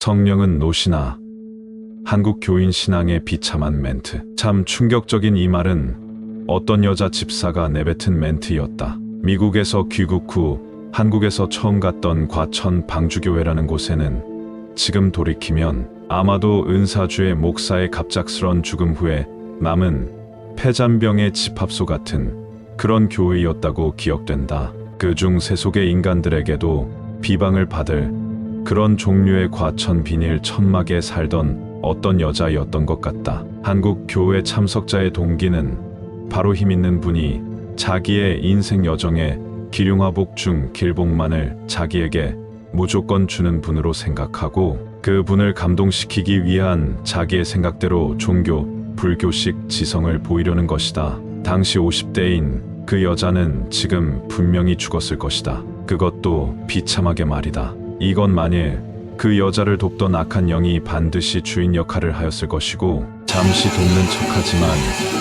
성령은 노시나. 한국 교인 신앙의 비참한 멘트. 참 충격적인 이 말은 어떤 여자 집사가 내뱉은 멘트였다. 미국에서 귀국 후 한국에서 처음 갔던 과천 방주교회라는 곳에는 지금 돌이키면 아마도 은사주의 목사의 갑작스런 죽음 후에 남은 폐잔병의 집합소 같은 그런 교회였다고 기억된다. 그중 세속의 인간들에게도 비방을 받을 그런 종류의 과천 비닐 천막에 살던 어떤 여자였던 것 같다. 한국 교회 참석자의 동기는 바로 힘있는 분이 자기의 인생 여정에 기륭화복 중 길복만을 자기에게 무조건 주는 분으로 생각하고 그 분을 감동시키기 위한 자기의 생각대로 종교, 불교식 지성을 보이려는 것이다. 당시 50대인 그 여자는 지금 분명히 죽었을 것이다. 그것도 비참하게 말이다. 이건 만일 그 여자를 돕던 악한 영이 반드시 주인 역할을 하였을 것이고 잠시 돕는 척하지만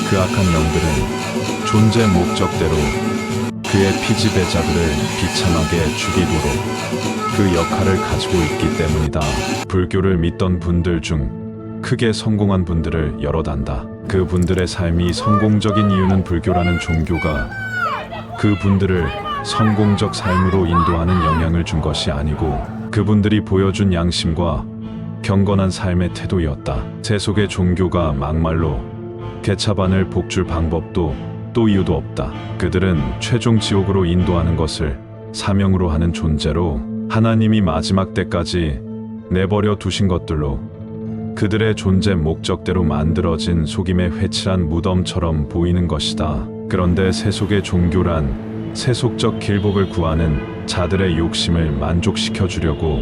그 악한 영들은 존재 목적대로 그의 피지배자들을 비참하게 죽이고로 그 역할을 가지고 있기 때문이다. 불교를 믿던 분들 중 크게 성공한 분들을 여럿 안다. 그 분들의 삶이 성공적인 이유는 불교라는 종교가 그 분들을 성공적 삶으로 인도하는 영향을 준 것이 아니고 그분들이 보여준 양심과 경건한 삶의 태도였다. 세속의 종교가 막말로 개차반을 복줄 방법도 또 이유도 없다. 그들은 최종 지옥으로 인도하는 것을 사명으로 하는 존재로 하나님이 마지막 때까지 내버려 두신 것들로 그들의 존재 목적대로 만들어진 속임의 회칠한 무덤처럼 보이는 것이다. 그런데 세속의 종교란 세속적 길복을 구하는 자들의 욕심을 만족시켜 주려고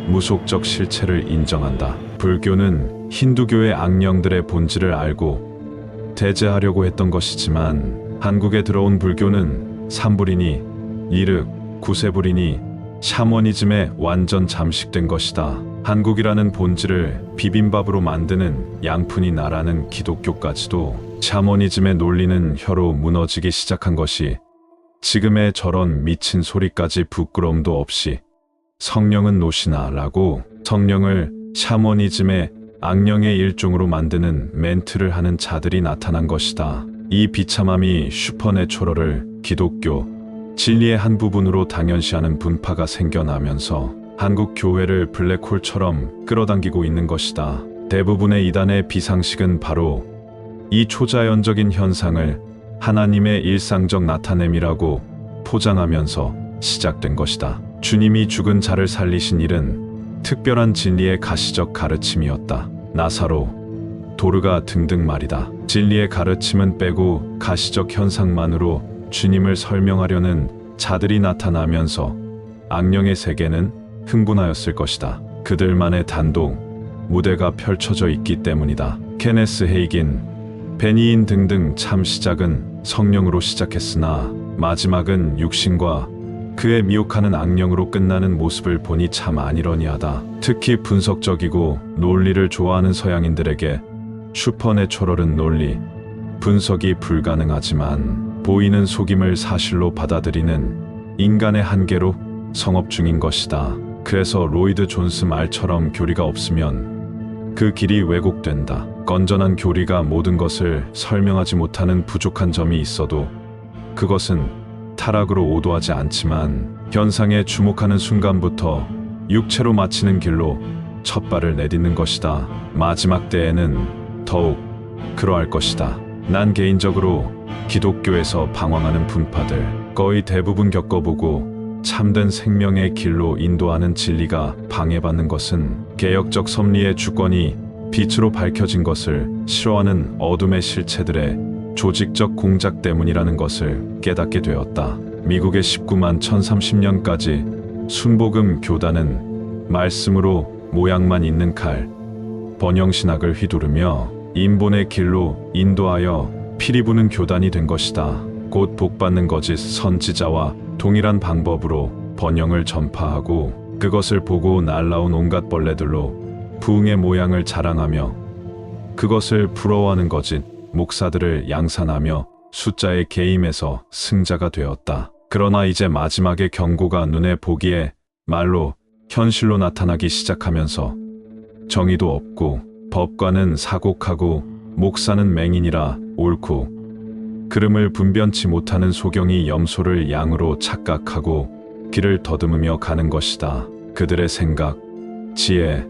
무속적 실체를 인정한다. 불교는 힌두교의 악령들의 본질을 알고 대제하려고 했던 것이지만 한국에 들어온 불교는 산불이니 이륵, 구세불이니 샤머니즘에 완전 잠식된 것이다. 한국이라는 본질을 비빔밥으로 만드는 양푼이 나라는 기독교까지도 샤머니즘의 논리는 혀로 무너지기 시작한 것이 지금의 저런 미친 소리까지 부끄러움도 없이 성령은 노시나 라고 성령을 샤머니즘의 악령의 일종으로 만드는 멘트를 하는 자들이 나타난 것이다. 이 비참함이 슈퍼내추럴을 기독교 진리의 한 부분으로 당연시하는 분파가 생겨나면서 한국 교회를 블랙홀처럼 끌어당기고 있는 것이다. 대부분의 이단의 비상식은 바로 이 초자연적인 현상을 하나님의 일상적 나타냄이라고 포장하면서 시작된 것이다. 주님이 죽은 자를 살리신 일은 특별한 진리의 가시적 가르침이었다. 나사로, 도르가 등등 말이다. 진리의 가르침은 빼고 가시적 현상만으로 주님을 설명하려는 자들이 나타나면서 악령의 세계는 흥분하였을 것이다. 그들만의 단독 무대가 펼쳐져 있기 때문이다. 케네스 헤이긴, 베니인 등등 참 시작은 성령으로 시작했으나 마지막은 육신과 그의 미혹하는 악령으로 끝나는 모습을 보니 참 아니러니하다. 특히 분석적이고 논리를 좋아하는 서양인들에게 슈퍼내추럴은 논리, 분석이 불가능하지만 보이는 속임을 사실로 받아들이는 인간의 한계로 성업 중인 것이다. 그래서 로이드 존스 말처럼 교리가 없으면 그 길이 왜곡된다. 건전한 교리가 모든 것을 설명하지 못하는 부족한 점이 있어도 그것은 타락으로 오도하지 않지만 현상에 주목하는 순간부터 육체로 마치는 길로 첫 발을 내딛는 것이다. 마지막 때에는 더욱 그러할 것이다. 난 개인적으로 기독교에서 방황하는 분파들 거의 대부분 겪어보고 참된 생명의 길로 인도하는 진리가 방해받는 것은 개혁적 섭리의 주권이 빛으로 밝혀진 것을 싫어하는 어둠의 실체들의 조직적 공작 때문이라는 것을 깨닫게 되었다. 미국의 19만 1030년까지 순복음 교단은 말씀으로 모양만 있는 칼, 번영신학을 휘두르며 인본의 길로 인도하여 피리 부는 교단이 된 것이다. 곧 복받는 거짓 선지자와 동일한 방법으로 번영을 전파하고 그것을 보고 날라온 온갖 벌레들로 부흥의 모양을 자랑하며 그것을 부러워하는 거짓 목사들을 양산하며 숫자의 게임에서 승자가 되었다. 그러나 이제 마지막의 경고가 눈에 보기에 말로 현실로 나타나기 시작하면서 정의도 없고 법관은 사곡하고 목사는 맹인이라 옳고 그름을 분변치 못하는 소경이 염소를 양으로 착각하고 길을 더듬으며 가는 것이다. 그들의 생각, 지혜,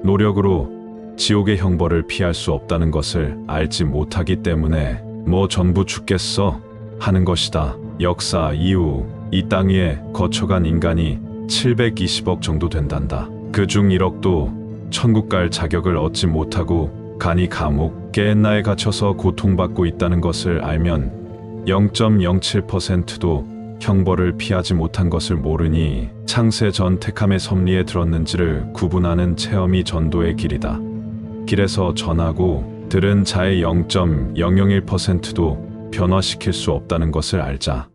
노력으로 지옥의 형벌을 피할 수 없다는 것을 알지 못하기 때문에 뭐 전부 죽겠어 하는 것이다. 역사 이후 이 땅 위에 거쳐간 인간이 720억 정도 된단다. 그중 1억도 천국 갈 자격을 얻지 못하고 간이 감옥, 게엔나에 갇혀서 고통받고 있다는 것을 알면 0.07%도 형벌을 피하지 못한 것을 모르니 창세 전 택함의 섭리에 들었는지를 구분하는 체험이 전도의 길이다. 길에서 전하고 들은 자의 0.001%도 변화시킬 수 없다는 것을 알자.